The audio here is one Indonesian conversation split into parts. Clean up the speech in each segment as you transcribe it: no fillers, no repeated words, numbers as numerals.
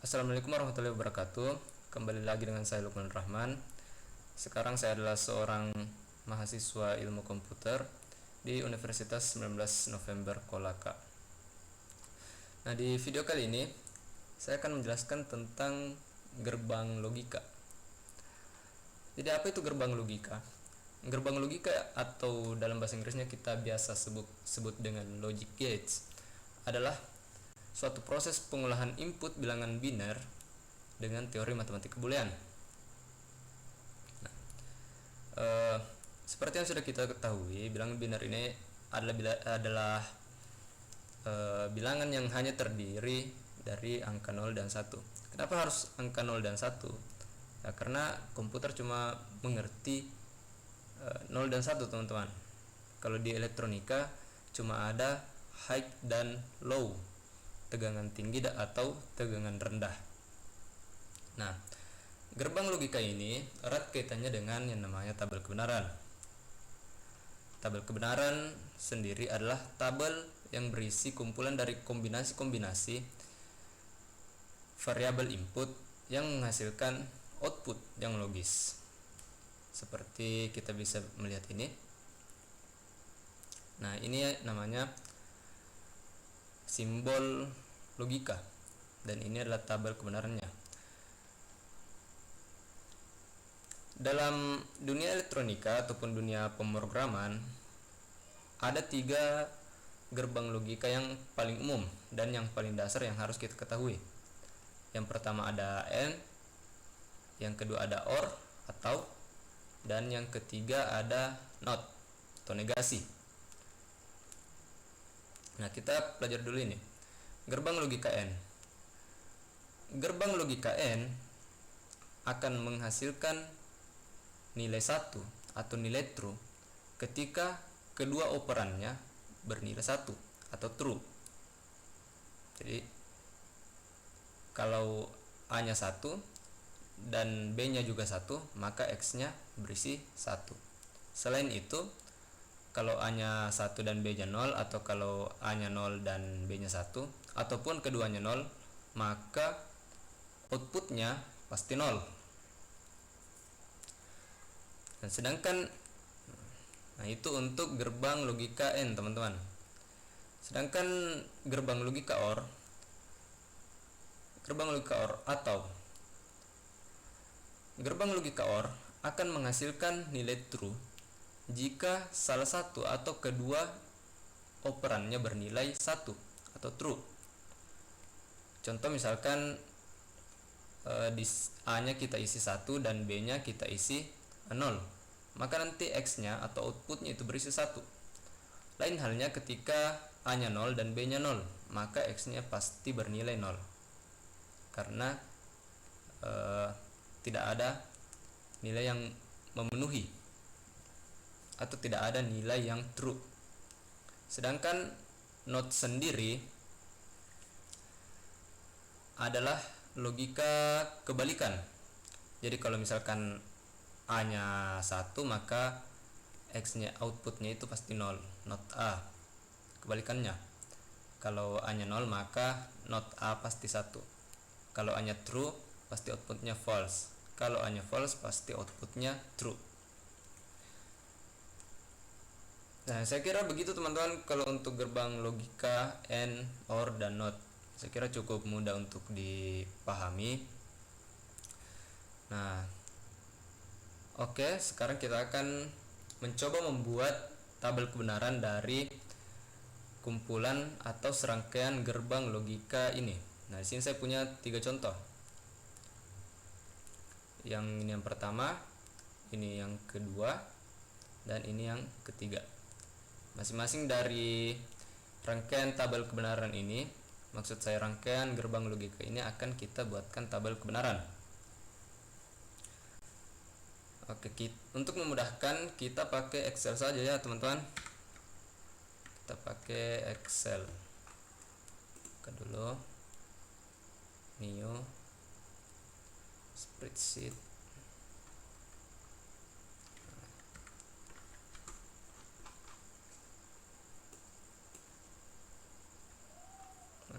Assalamualaikum warahmatullahi wabarakatuh. Kembali lagi dengan saya Lukman Rahman. Sekarang saya adalah seorang mahasiswa ilmu komputer di Universitas 19 November Kolaka. Nah, di video kali ini saya akan menjelaskan tentang gerbang logika. Jadi apa itu gerbang logika? Gerbang logika atau dalam bahasa Inggrisnya kita biasa sebut dengan logic gates adalah suatu proses pengolahan input bilangan biner dengan teori matematika boolean. Nah, seperti yang sudah kita ketahui, bilangan biner ini adalah bilangan yang hanya terdiri dari angka 0 dan 1. Kenapa harus angka 0 dan 1? Ya, karena komputer cuma mengerti 0 dan 1, teman-teman. Kalau di elektronika cuma ada high dan low, tegangan tinggi atau tegangan rendah. Nah, gerbang logika ini erat kaitannya dengan yang namanya tabel kebenaran. Tabel kebenaran sendiri adalah tabel yang berisi kumpulan dari kombinasi-kombinasi variabel input yang menghasilkan output yang logis. Seperti kita bisa melihat ini. Nah, ini namanya simbol logika, dan ini adalah tabel kebenarannya. Dalam dunia elektronika ataupun dunia pemrograman, ada 3 gerbang logika yang paling umum dan yang paling dasar yang harus kita ketahui. Yang pertama ada AND, yang kedua ada OR atau, dan yang ketiga ada NOT atau negasi. Nah, kita pelajari dulu ini. Gerbang logika AND. Gerbang logika AND akan menghasilkan nilai 1 atau nilai true ketika kedua operannya bernilai 1 atau true. Jadi kalau A-nya 1 dan B-nya juga 1, maka X-nya berisi 1. Selain itu, kalau A-nya 1 dan B-nya 0, atau kalau A-nya 0 dan B-nya 1, ataupun keduanya 0, maka outputnya pasti 0. Dan sedangkan, nah itu untuk gerbang logika AND, teman-teman. Sedangkan gerbang logika OR atau gerbang logika OR akan menghasilkan nilai true jika salah satu atau kedua operannya bernilai 1 atau true. Contoh misalkan di A-nya kita isi 1 dan B-nya kita isi 0, maka nanti X-nya atau outputnya itu berisi 1. Lain halnya ketika A-nya 0 dan B-nya 0, maka X-nya pasti bernilai 0 karena tidak ada nilai yang memenuhi atau tidak ada nilai yang true. Sedangkan NOT sendiri adalah logika kebalikan. Jadi kalau misalkan A-nya 1, maka X-nya outputnya itu pasti 0, NOT A. Kebalikannya, kalau A-nya 0, maka NOT A pasti 1. Kalau A-nya true, pasti outputnya false. Kalau A-nya false, pasti outputnya true. Nah, saya kira begitu, teman-teman, kalau untuk gerbang logika AND, OR, dan NOT. Saya kira cukup mudah untuk dipahami. Nah, oke, sekarang kita akan mencoba membuat tabel kebenaran dari kumpulan atau serangkaian gerbang logika ini. Nah, di sini saya punya 3 contoh. Yang ini yang pertama, ini yang kedua, dan ini yang ketiga. Masing-masing dari rangkaian tabel kebenaran ini, maksud saya rangkaian gerbang logika ini, akan kita buatkan tabel kebenaran. Oke, untuk memudahkan kita pakai Excel saja ya, teman-teman. Kita pakai Excel. Buka dulu new spreadsheet.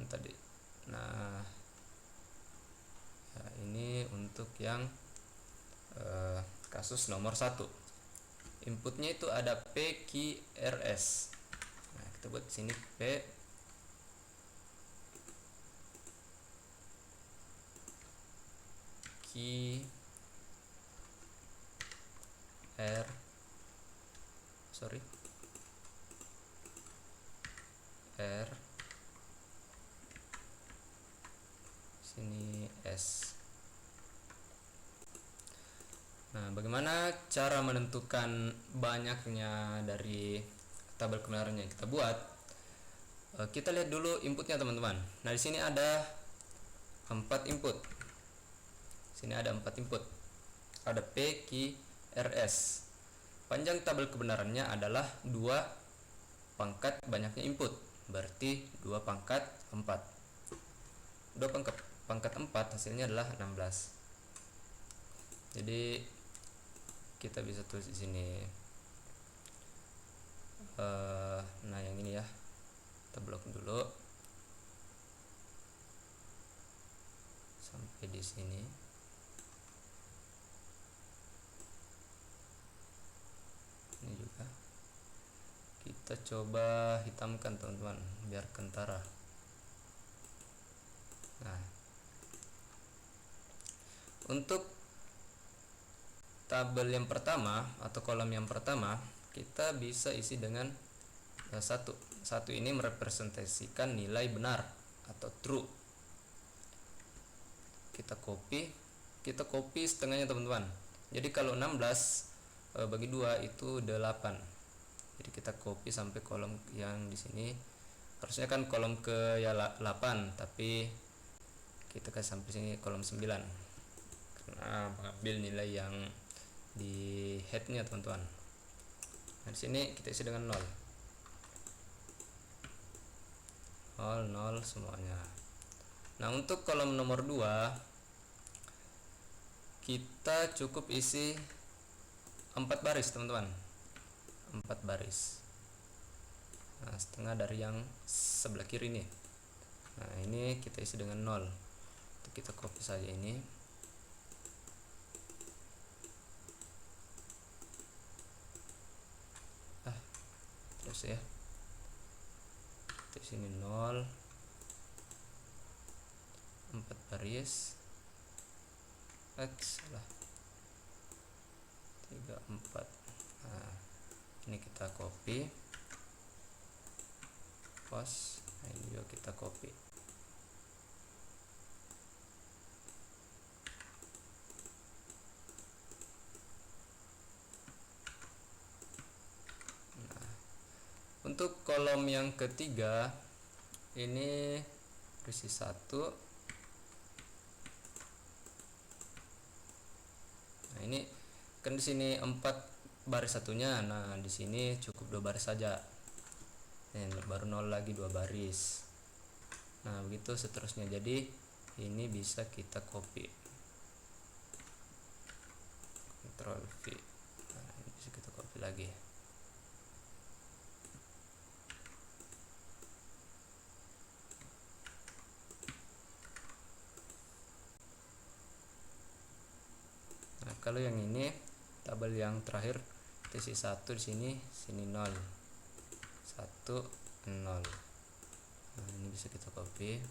Tadi. Nah, yang kasus nomor 1. Inputnya itu ada P, Q, R, S. Nah, kita buat di sini P, Q, R, R, sini S. Nah, bagaimana cara menentukan banyaknya dari tabel kebenaran yang kita buat? Kita lihat dulu inputnya, teman-teman. Nah, di sini ada 4 input. Sini ada 4 input. Ada P, Q, R, S. Panjang tabel kebenarannya adalah 2 pangkat banyaknya input. Berarti 2 pangkat 4. 2 pangkat 4 hasilnya adalah 16. Jadi kita bisa tulis di sini. Nah, yang ini ya, kita blok dulu sampai di sini. Ini juga kita coba hitamkan, teman-teman, biar kentara. Nah, untuk tabel yang pertama atau kolom yang pertama kita bisa isi dengan satu ini merepresentasikan nilai benar atau true. Kita copy setengahnya, teman-teman. Jadi kalau 16 bagi 2 itu 8. Jadi kita copy sampai kolom yang di sini. Harusnya kan kolom ke 8, tapi kita kasih sampai sini kolom 9 karena mengambil nilai yang di headnya, teman-teman. Nah, di sini kita isi dengan 0 semuanya. Nah, untuk kolom nomor 2 kita cukup isi 4 baris, teman-teman. 4 baris. Nah, setengah dari yang sebelah kiri nih. Nah, ini kita isi dengan 0. Kita copy saja ini. Terus ya, di sini 0, 4 baris, X lah 3, 4. Nah, ini kita copy, paste. Nah, ini juga kita copy. Untuk kolom yang ketiga ini berisi 1. Nah, ini kan di sini 4 baris satunya. Nah, di sini cukup 2 baris saja. Baru 0 lagi 2 baris. Nah, begitu seterusnya. Jadi ini bisa kita copy. Ctrl V. Nah, ini bisa kita copy lagi. Kalau yang ini tabel yang terakhir isi 1 di sini 0, 1, 0. Nah, ini bisa kita copy.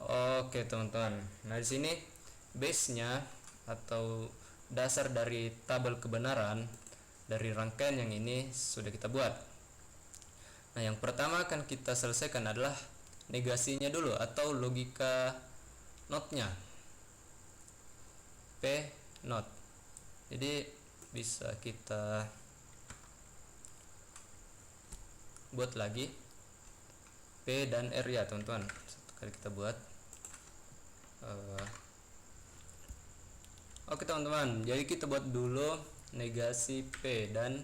Oke, teman-teman. Nah, di sini base-nya atau dasar dari tabel kebenaran dari rangkaian yang ini sudah kita buat. Nah, yang pertama akan kita selesaikan adalah negasinya dulu atau logika not-nya. P not. Jadi bisa kita buat lagi P dan R ya, teman-teman. Satu kali kita buat. Oke, teman-teman. Jadi kita buat dulu negasi P dan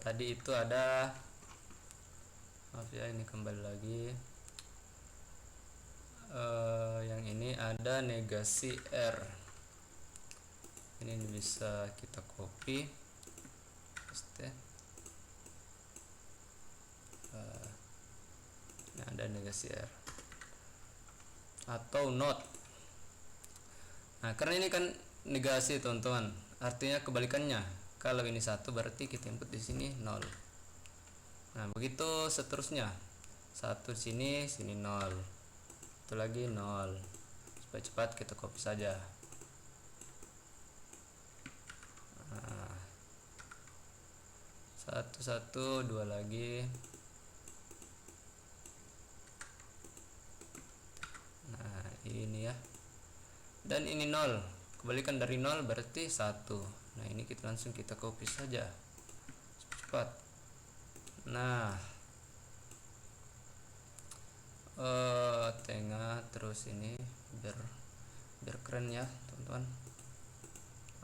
tadi itu ada, maaf ya, ini kembali lagi. Yang ini ada negasi R. Ini bisa kita copy, paste. negasi R atau not. Nah, karena ini kan negasi teman-teman, artinya kebalikannya. Kalau ini 1 berarti kita input di sini 0. Nah, begitu seterusnya. 1 sini 0. Itu lagi 0. Supaya cepat kita copy saja. Nah, 1 2 lagi. Nah, ini ya. Dan ini 0. Kebalikan dari 0 berarti 1. Nah, ini kita langsung kita copy saja. Cepat. Nah, tengah terus ini biar keren ya, teman-teman.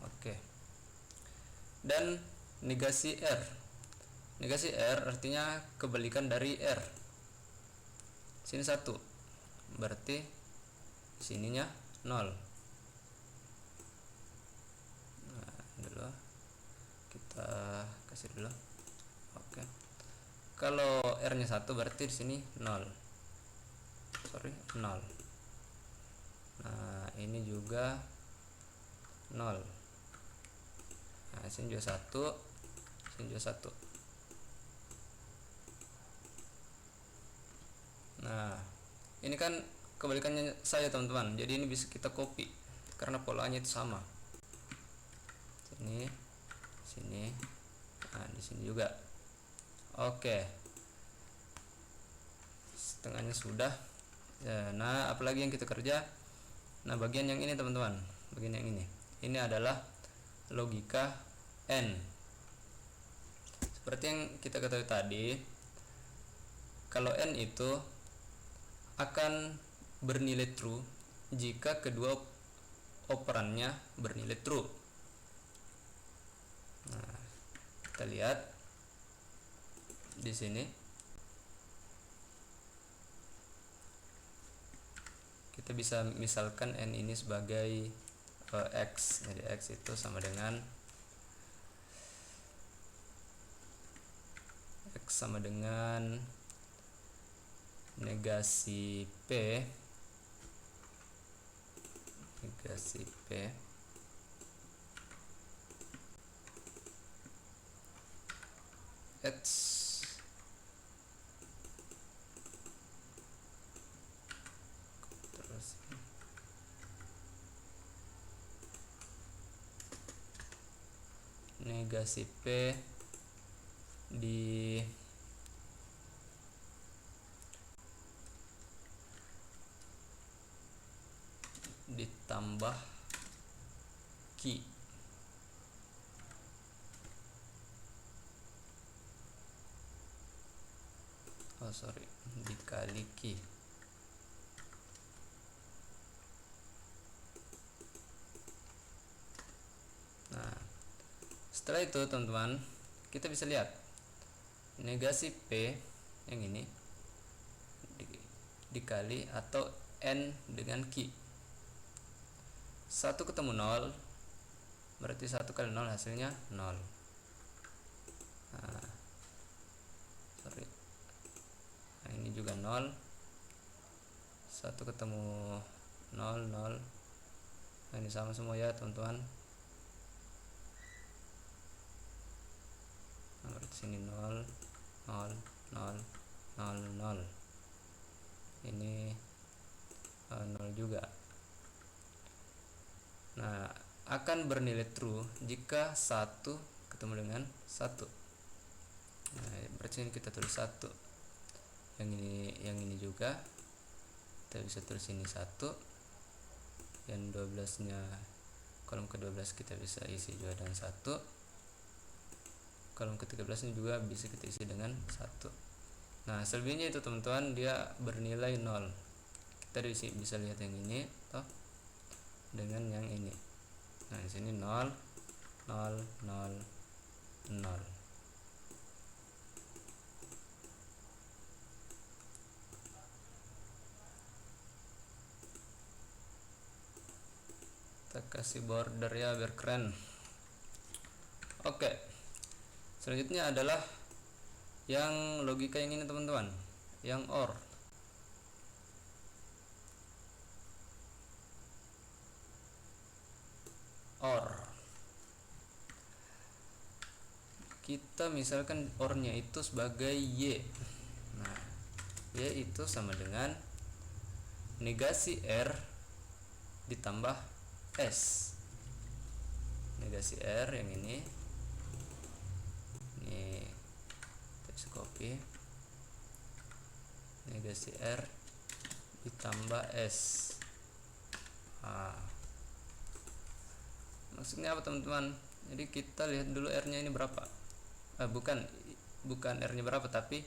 Oke. Dan negasi R. Negasi R artinya kebalikan dari R. Sini 1. Berarti sininya 0. Nah, dulu kita kasih dulu. Oke. Kalau R-nya 1 berarti di sini 0. 0. Nah, ini juga 0. Nah, sini juga 1, sini juga 1. Nah, ini kan kebalikannya saya, teman-teman. Jadi ini bisa kita copy karena polanya itu sama. Sini, sini. Nah, di sini juga. Oke. Setengahnya sudah. Ya, nah, apalagi yang kita kerja? Nah, bagian yang ini, teman-teman. Bagian yang ini. Ini adalah logika N. Seperti yang kita ketahui tadi, kalau N itu akan bernilai true jika kedua operannya bernilai true. Nah, kita lihat di sini. Kita bisa misalkan N ini sebagai X. Jadi X itu sama dengan negasi P X terus negasi P ditambah Q. Dikali Q. Nah, setelah itu, teman-teman, kita bisa lihat negasi P yang ini dikali atau N dengan Q. 1 ketemu 0 berarti 1 kali 0 hasilnya 0. Nah, nah, ini juga 0. 1 ketemu 0 0. Nah, ini sama semua ya, teman-teman. Nah, berarti sini 0 0 0 0 0. Ini 0 juga. Nah, akan bernilai true jika 1 ketemu dengan 1. Nah, berarti ini kita tulis 1. Yang ini juga kita bisa tulis ini 1. Yang 12-nya kolom ke-12 kita bisa isi juga dengan 1. Kolom ke-13 ini juga bisa kita isi dengan 1. Nah, selebihnya itu, teman-teman, dia bernilai 0. Kita bisa lihat yang ini toh dengan yang ini. Nah, di sini 0 0 0 0. Kita kasih border ya biar keren. Oke. Selanjutnya adalah yang logika yang ini, teman-teman, yang OR. kita misalkan OR-nya itu sebagai Y. Nah, Y itu sama dengan negasi R ditambah S. Negasi R yang ini text copy, negasi R ditambah S. Maksudnya apa teman-teman? Jadi kita lihat dulu R-nya ini berapa. Bukan R-nya berapa, tapi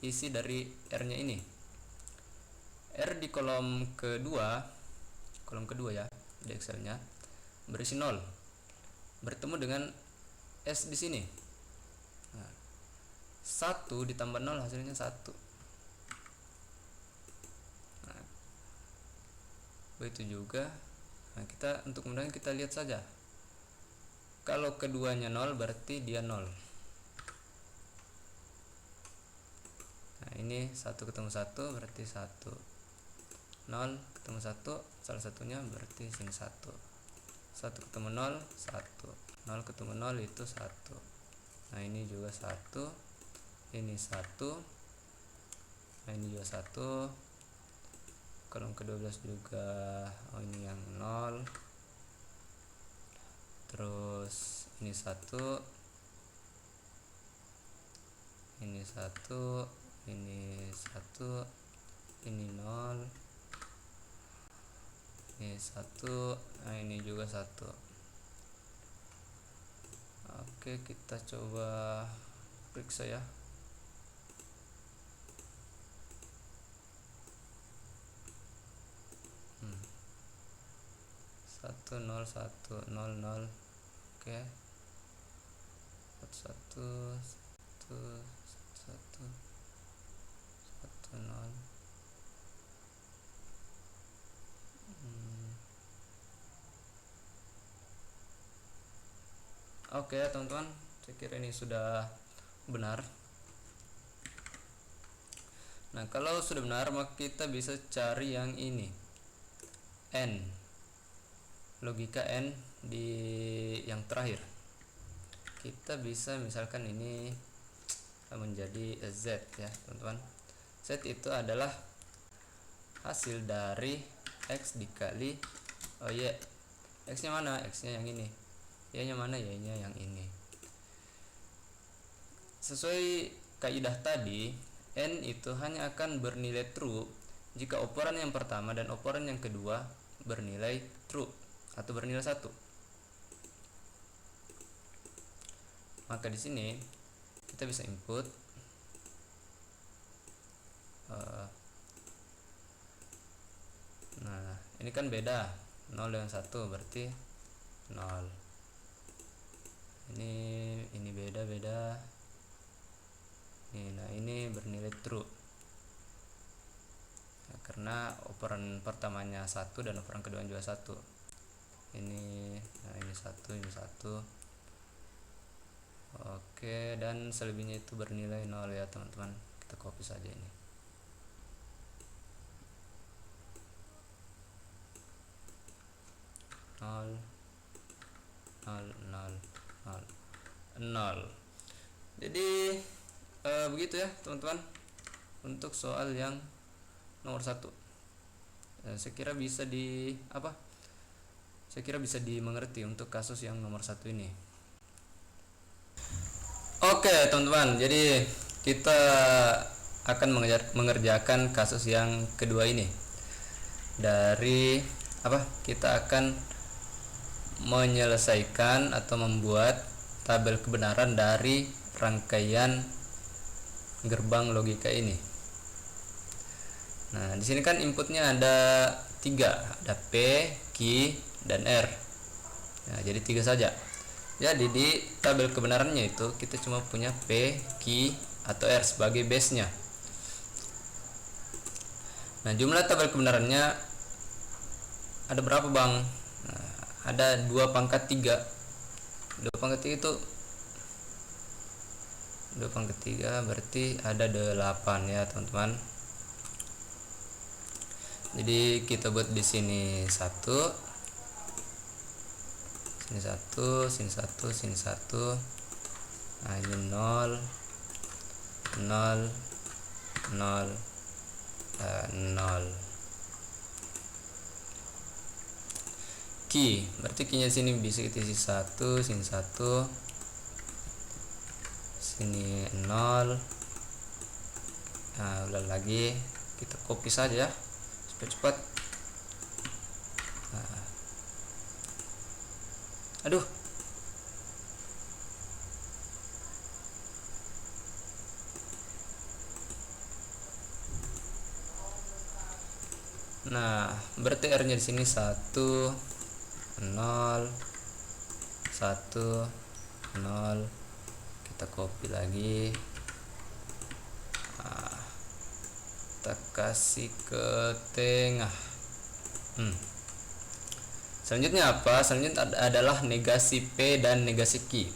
isi dari R-nya ini. R di kolom kedua ya di Excel-nya berisi 0, bertemu dengan S di sini. 1 ditambah 0 hasilnya 1. Begitu juga. Kita untuk kemudian kita lihat saja. Kalau keduanya 0 berarti dia 0. Nah, ini 1 ketemu 1 berarti 1. 0 ketemu 1, salah satunya berarti sini 1. 1 ketemu 0, 1. 0 ketemu 0 itu 1. Nah, ini juga 1. Ini 1. Nah, ini juga 1. Kolom ke-12 juga, ini yang 0. Terus ini 1. Ini 1. Ini 1. Ini 0. Ini 1. Nah, ini juga 1. Oke, kita coba periksa ya. 1 0 1 0 0. Oke. 1 1 1 1 1 0. Oke ya teman-teman, saya kira ini sudah benar. Nah, kalau sudah benar maka kita bisa cari yang ini, N, logika N di yang terakhir. Kita bisa misalkan ini menjadi Z ya teman-teman. Z itu adalah hasil dari X dikali Y. X nya mana? X nya yang ini. Y nya mana? Y nya yang ini. Sesuai kaidah tadi, N itu hanya akan bernilai true jika operan yang pertama dan operan yang kedua bernilai true atau bernilai 1. Maka di sini kita bisa input nah, ini kan beda 0 dengan 1 berarti 0. Ini beda. Nah, ini bernilai true. Nah, karena operan pertamanya 1 dan operan kedua juga 1. Ini 1, ini 1. Oke, dan selebihnya itu bernilai 0 ya teman-teman. Kita copy saja ini. Nol. Jadi begitu ya teman-teman untuk soal yang nomor 1. Saya kira bisa dimengerti untuk kasus yang nomor 1 ini. Oke teman-teman, jadi kita akan mengerjakan kasus yang kedua ini. Kita akan menyelesaikan atau membuat tabel kebenaran dari rangkaian gerbang logika ini. Nah, di sini kan inputnya ada 3, ada P, Q, dan R. Nah, jadi 3 saja. Jadi di tabel kebenarannya itu kita cuma punya P, Q, atau R sebagai base-nya. Nah, jumlah tabel kebenarannya ada berapa, Bang? Nah, ada 2 pangkat 3. 2 pangkat 3 itu 2 pangkat 3 berarti ada 8 ya, teman-teman. Jadi kita buat di sini 1. Sini 1, sini 1, sini 1. Nah, ini 0 0 0 0. Key, berarti key-nya sini bisa kita isi 1, sini 1, sini 0. Nah, ulang lagi, kita copy saja supaya cepat. Nah. Aduh, nah berarti R-nya di sini 1 0 1 0. Kita copy lagi. Nah, kita kasih ke tengah. Selanjutnya apa? Selanjutnya adalah negasi P dan negasi Q.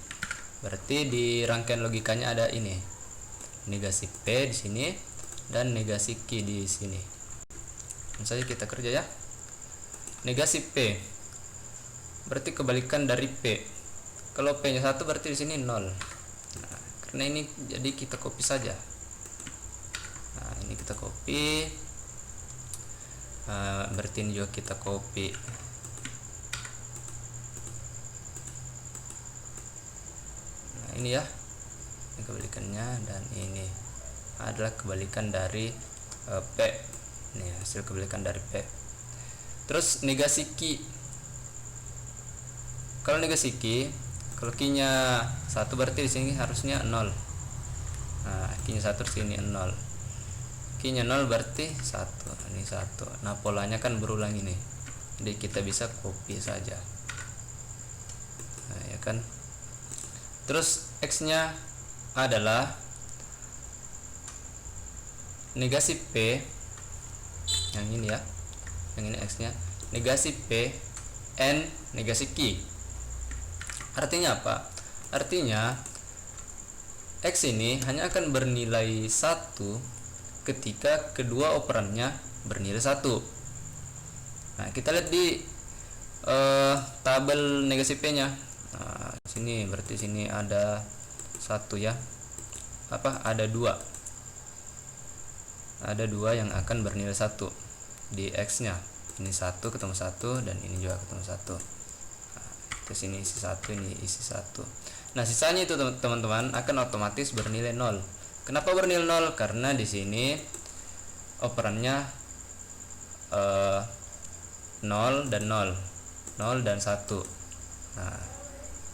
Berarti di rangkaian logikanya ada ini. Negasi P di sini dan negasi Q di sini. Langsung saja kita kerja ya. Negasi P berarti kebalikan dari P. Kalau P-nya 1 berarti di sini 0. Nah, karena ini jadi kita copy saja. Nah, ini kita copy. Berarti ini juga kita copy. Nah, ini ya. Ini kebalikannya, dan ini adalah kebalikan dari P. Ini hasil kebalikan dari P. Terus negasi Q. Kalau negasi Q, kalau Q-nya 1 berarti di sini harusnya 0. Nah, Q-nya 1 di sini 0. Q-nya 0 berarti 1. Ini 1. Nah, polanya kan berulang ini. Jadi kita bisa copy saja. Nah, ya kan? Terus X-nya adalah negasi P. Yang ini ya. Yang ini X-nya. Negasi P N negasi Q. Artinya apa? Artinya X ini hanya akan bernilai 1 ketika kedua operannya bernilai 1. Nah, kita lihat di tabel negasi P-nya. Nah, sini berarti sini ada 1 ya. Ada 2. Ada 2 yang akan bernilai 1 di X-nya. Ini 1 ketemu 1 dan ini juga ketemu 1. Terus ini isi 1, ini isi 1. Nah, sisanya itu teman-teman akan otomatis bernilai 0. Kenapa bernilai 0? Karena di sini operannya 0 dan 0. 0 dan 1. Nah,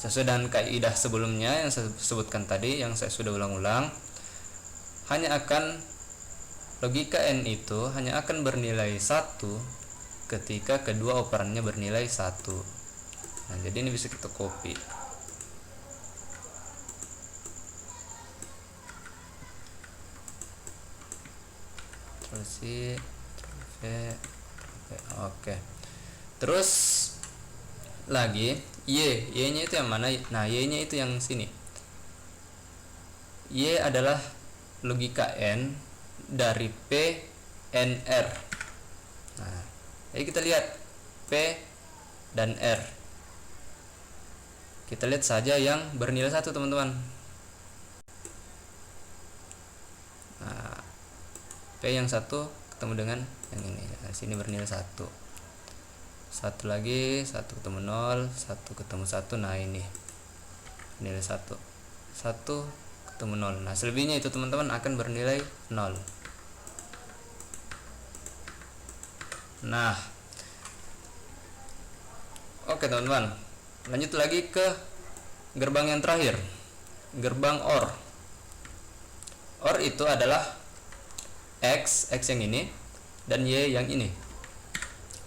sesuai dengan kaidah sebelumnya yang saya sebutkan tadi, yang saya sudah ulang-ulang, hanya akan logika N itu hanya akan bernilai 1 ketika kedua operannya bernilai 1. Nah, jadi ini bisa kita copy. Terus oke. Terus lagi Y-nya itu yang mana? Nah, Y-nya itu yang sini. Y adalah logika N dari P N R. Nah, jadi kita lihat P dan R. Kita lihat saja yang bernilai 1, teman-teman. Nah, P yang 1 ketemu dengan yang ini. Nah, sini bernilai 1. 1 lagi, 1 ketemu 0, 1 ketemu 1. Nah, ini nilai 1. 1 ketemu 0. Nah, selebihnya itu teman-teman akan bernilai 0. Nah, oke teman-teman. Lanjut lagi ke gerbang yang terakhir, gerbang OR. OR itu adalah X yang ini dan Y yang ini.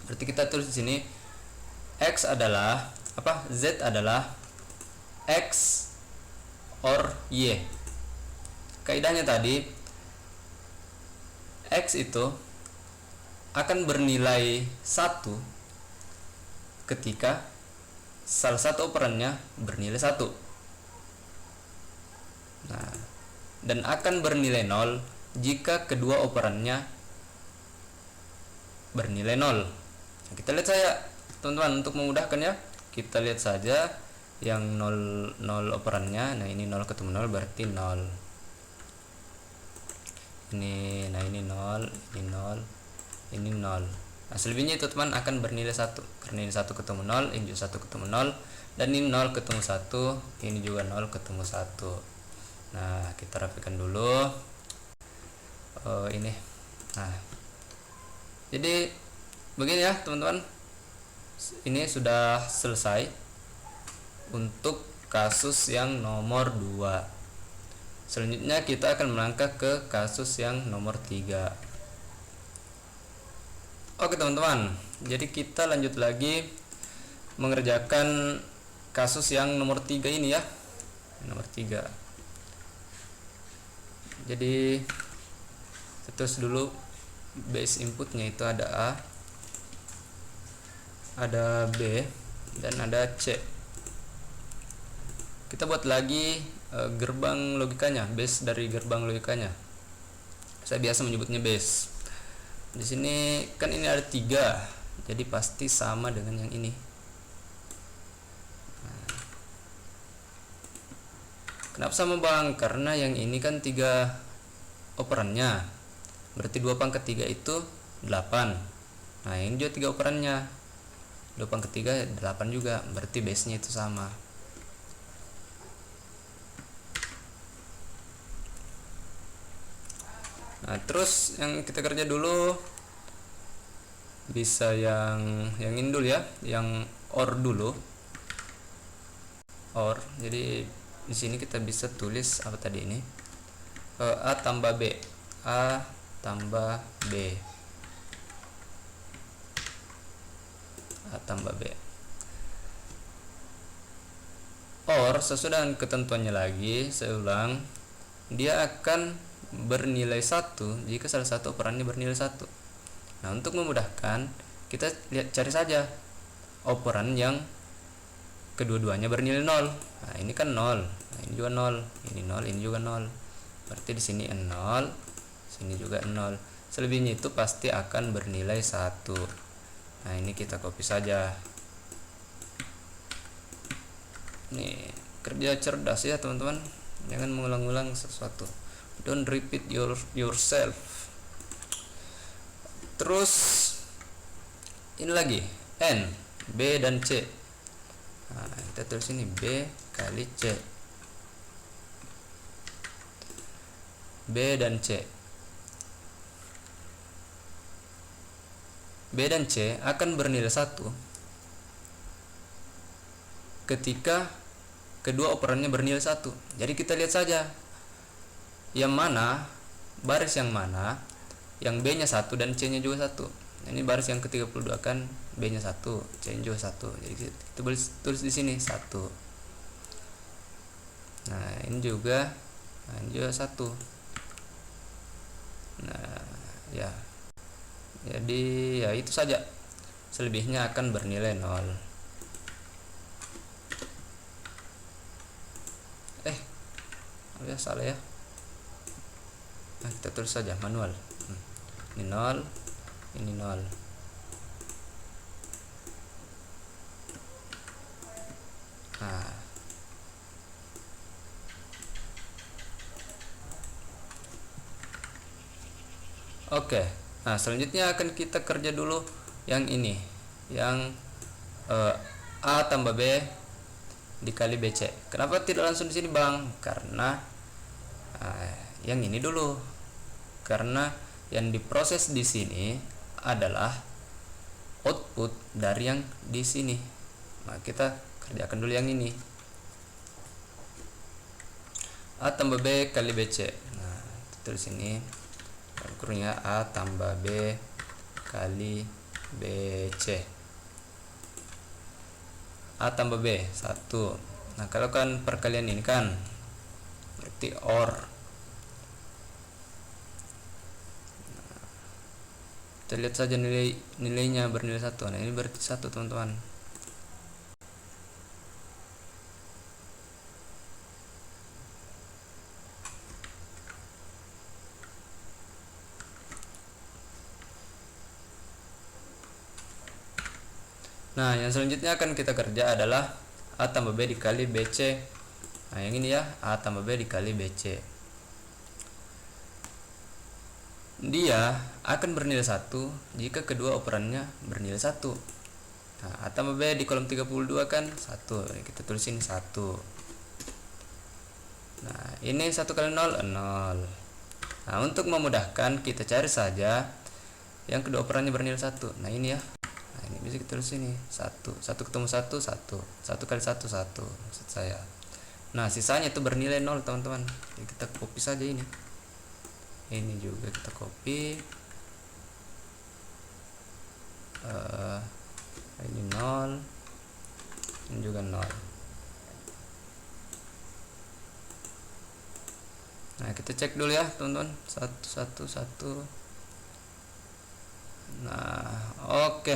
Berarti kita tulis di sini X adalah apa? Z adalah X OR Y. Kaidahnya tadi X itu akan bernilai 1 ketika salah satu operannya bernilai 1. Nah, dan akan bernilai 0 jika kedua operannya bernilai 0. Nah, kita lihat saja teman-teman, untuk memudahkan ya, kita lihat saja yang 0 operannya. Nah, ini 0 ketemu 0 berarti 0. Ini 0, ini 0, ini 0. Nah, selebihnya itu teman akan bernilai 1 karena ini 1 ketemu 0, ini juga 1 ketemu 0, dan ini 0 ketemu 1, ini juga 0 ketemu 1. Nah, kita rapikan dulu ini. Nah, jadi begini ya teman-teman, ini sudah selesai untuk kasus yang nomor 2. Selanjutnya kita akan melangkah ke kasus yang nomor 3. Oke teman-teman, jadi kita lanjut lagi mengerjakan kasus yang nomor 3 ini ya. Nomor 3. Jadi terus dulu base inputnya itu ada A, ada B, dan ada C. Kita buat lagi gerbang logikanya, base dari gerbang logikanya. Saya biasa menyebutnya base. Di sini kan ini ada 3, jadi pasti sama dengan yang ini. Nah, kenapa sama bang? Karena yang ini kan 3 operannya, berarti 2 pangkat 3 itu 8. Nah, ini juga 3 operannya, 2 pangkat 3 8 juga, berarti base nya itu sama. Nah, terus yang kita kerja dulu bisa yang ini dulu ya, yang OR dulu. OR. Jadi di sini kita bisa tulis apa tadi ini? A tambah B. A tambah B. A tambah B. OR sesuai dengan ketentuannya lagi, saya ulang, dia akan bernilai 1 jika salah satu operannya bernilai 1. Nah, untuk memudahkan kita cari saja operan yang kedua-duanya bernilai 0. Nah, ini kan 0. Nah, ini juga 0. Ini 0, ini juga 0. Berarti di sini 0, sini juga 0. Selebihnya itu pasti akan bernilai 1. Nah, ini kita copy saja. Nih, kerja cerdas ya teman-teman. Jangan mengulang-ulang sesuatu. Don't repeat yourself. Terus ini lagi N, B dan C. Nah, kita tulis ini B kali C. B dan C. B dan C akan bernilai 1 ketika kedua operannya bernilai 1. Jadi kita lihat saja yang mana, baris yang mana yang B nya 1 dan C nya juga 1. Nah, ini baris yang ke-32 kan B nya 1, C nya juga 1. Jadi kita boleh tulis di sini 1. Nah, ini juga 1. Nah, ya. Jadi ya itu saja. Selebihnya akan bernilai 0. Ya salah ya. Nah, kita tulis saja manual. Ini 0, ini 0. Nah, oke. Nah, selanjutnya akan kita kerja dulu yang ini, yang A tambah B dikali BC. Kenapa tidak langsung di sini bang? Karena yang ini dulu, karena yang diproses di sini adalah output dari yang di sini. Nah, kita kerjakan dulu yang ini, A tambah B kali BC. Nah, tulis ini kurangnya A tambah B kali BC. A tambah B 1. Nah, kalau kan perkalian ini kan berarti OR. Nah, kita lihat saja nilainya bernilai 1. Nah, ini berarti 1 teman-teman. Nah, yang selanjutnya akan kita kerja adalah A tambah B dikali BC. Nah yang ini ya, A tambah B dikali BC. Dia akan bernilai 1 jika kedua operannya bernilai 1. Nah, A tambah B di kolom 32 kan 1. Kita tulis ini 1. Nah, ini 1 kali 0, 0. Nah, untuk memudahkan kita cari saja yang kedua operannya bernilai 1. Nah, ini ya. Nah, ini bisa kita tulis ini 1. 1 ketemu 1, 1. 1 kali 1, 1 maksud saya. Nah, sisanya itu bernilai 0, teman-teman. Jadi kita copy saja ini. Ini juga kita copy. Ini 0. Ini juga 0. Nah, kita cek dulu ya, teman-teman. 1 1 1. Nah, oke.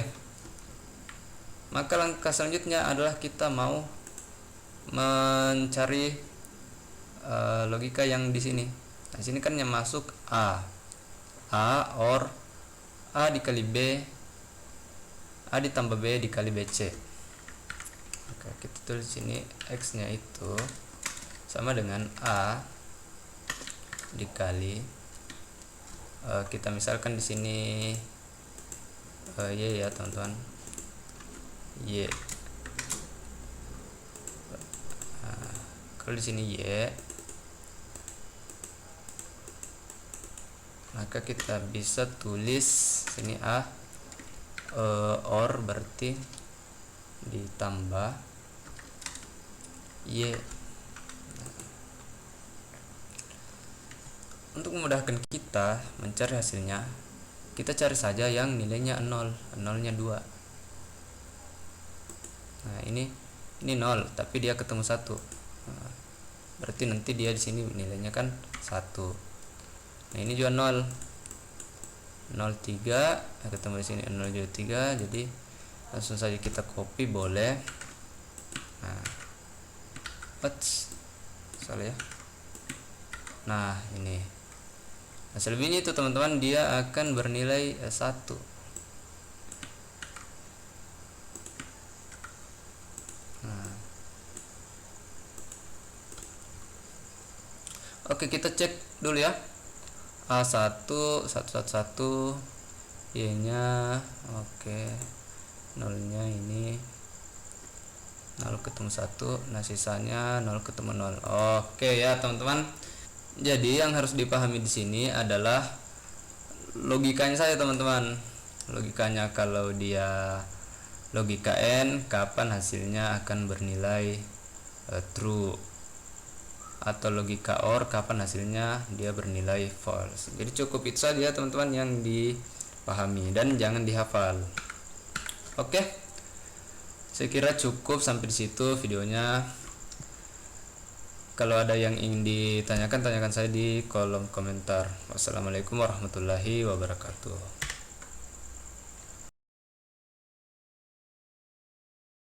Maka langkah selanjutnya adalah kita mau mencari logika yang di sini. Nah, di sini kan yang masuk A or A dikali B, A ditambah B dikali BC. Oke, kita tulis sini X nya itu sama dengan A dikali kita misalkan di sini Y ya teman-teman, Y. Nah, kalau di sini Y, maka kita bisa tulis sini A or berarti ditambah Y. Untuk memudahkan kita mencari hasilnya, kita cari saja yang nilainya 0, 0-nya 2. Nah, ini 0 tapi dia ketemu 1. Nah, berarti nanti dia di sini nilainya kan 1. Nah, ini juga 0. 03 ketemu di sini 0,3, jadi langsung saja kita copy boleh. Nah, salah ya. Nah, ini. Nah, selebihnya itu teman-teman dia akan bernilai 1. Nah. Oke, kita cek dulu ya. A1 111, Y-nya oke. 0-nya ini 0 ketemu 1. Nah, sisanya 0 ketemu 0. Oke ya, teman-teman. Jadi yang harus dipahami di sini adalah logikanya saja, teman-teman. Logikanya kalau dia logika N, kapan hasilnya akan bernilai true, atau logika OR, kapan hasilnya dia bernilai false. Jadi cukup itu saja teman-teman yang dipahami dan jangan dihafal. Oke, saya kira cukup sampai di situ videonya. Kalau ada yang ingin ditanyakan, tanyakan saya di kolom komentar. Wassalamualaikum warahmatullahi wabarakatuh.